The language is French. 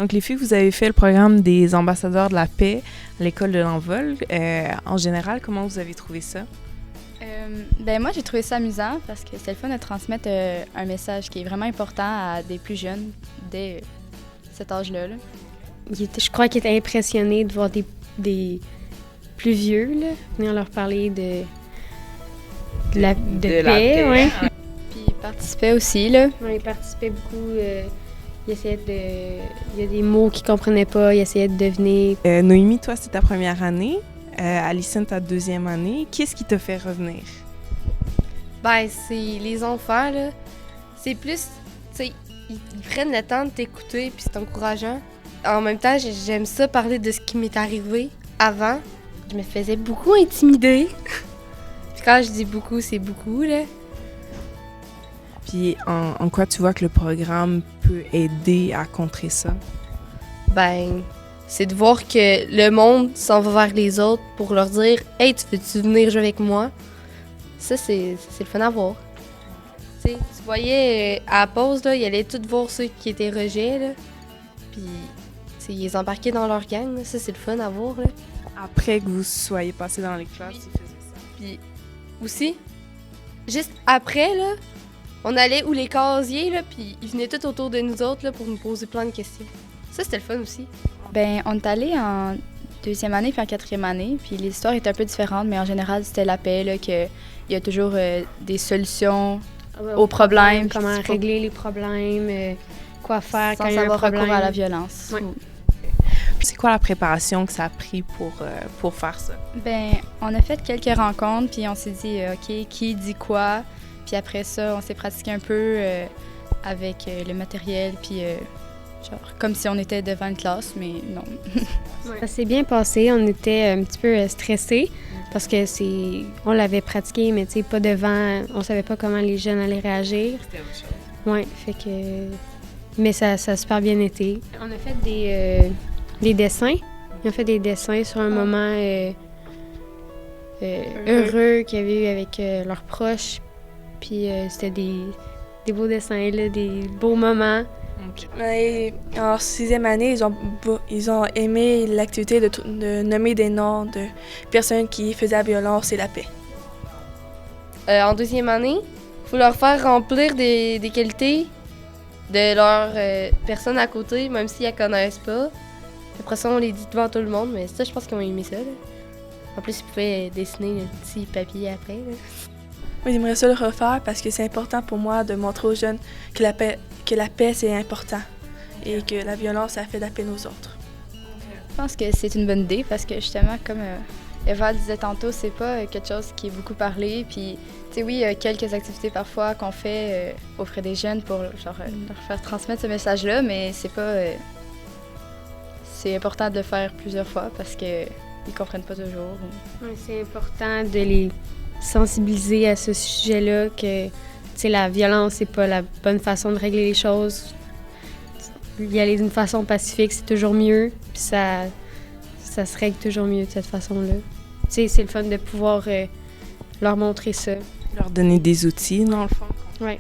Donc, les filles, vous avez fait le programme des ambassadeurs de la paix à l'école de l'Envol. En général, comment vous avez trouvé ça? Moi, j'ai trouvé ça amusant parce que c'est le fun de transmettre un message qui est vraiment important à des plus jeunes dès cet âge-là. Là. Je crois qu'il était impressionné de voir des plus vieux là, venir leur parler de paix. La paix. Ouais. Puis il participait aussi. Là. Ouais, il participait beaucoup. Il essayait il y a des mots qu'il ne comprenait pas, il essayait de deviner. Noémie, toi, c'est ta première année. Alison, ta deuxième année. Qu'est-ce qui t'a fait revenir? Ben, c'est les enfants, là. C'est plus, tu sais, ils prennent le temps de t'écouter, puis c'est encourageant. En même temps, j'aime ça parler de ce qui m'est arrivé avant. Je me faisais beaucoup intimider. Puis quand je dis beaucoup, c'est beaucoup, là. Puis en quoi tu vois que le programme peut aider à contrer ça? Ben, c'est de voir que le monde s'en va vers les autres pour leur dire « Hey, tu veux-tu venir jouer avec moi? » Ça, c'est le fun à voir. Tu sais, tu voyais à la pause, là, ils allaient tous voir ceux qui étaient rejets, là. Puis, tu sais, ils les embarquaient dans leur gang, là. Ça, c'est le fun à voir, là. Après que vous soyez passé dans les classes, ils faisaient ça. Puis, aussi, juste après, là, on allait où les casiers, là, puis ils venaient tout autour de nous autres, là, pour nous poser plein de questions. Ça, c'était le fun aussi. On est allé en deuxième année puis en quatrième année, puis l'histoire est un peu différente, mais en général, c'était la paix, là, qu'il y a toujours des solutions aux problèmes. Comment régler les problèmes, quoi faire quand il y a un avoir problème. recours à la violence. Ouais. C'est quoi la préparation que ça a pris pour faire ça? On a fait quelques rencontres, puis on s'est dit, OK, qui dit quoi? Puis après ça, on s'est pratiqué un peu avec le matériel, puis genre comme si on était devant une classe, mais non. Ça s'est bien passé. On était un petit peu stressés parce que on l'avait pratiqué, mais tu sais, pas devant. On savait pas comment les jeunes allaient réagir. C'était autre chose. Ouais, fait que. Mais ça a super bien été. On a fait des dessins. On a fait des dessins sur un moment heureux qu'il y avait eu avec leurs proches. Puis c'était des beaux dessins, là, des beaux moments. Okay. En sixième année, ils ont aimé l'activité de nommer des noms de personnes qui faisaient la violence et la paix. En deuxième année, il faut leur faire remplir des qualités de leur personne à côté, même s'ils ne la connaissent pas. Après ça, on les dit devant tout le monde, mais ça, je pense qu'ils ont aimé ça. Là. En plus, ils pouvaient dessiner un petit papier après. Là. Moi, j'aimerais ça le refaire parce que c'est important pour moi de montrer aux jeunes que la paix c'est important et que la violence, ça fait de la peine aux autres. Je pense que c'est une bonne idée parce que justement, comme Eva disait tantôt, c'est pas quelque chose qui est beaucoup parlé. Puis, tu sais, oui, il y a quelques activités parfois qu'on fait auprès des jeunes pour leur faire transmettre ce message-là, mais c'est pas. C'est important de le faire plusieurs fois parce qu'ils comprennent pas toujours. Ouais, c'est important de les sensibiliser à ce sujet-là que la violence, c'est pas la bonne façon de régler les choses. Y aller d'une façon pacifique, c'est toujours mieux. Puis ça se règle toujours mieux de cette façon-là. C'est le fun de pouvoir leur montrer ça. Leur donner des outils, dans le fond. Ouais.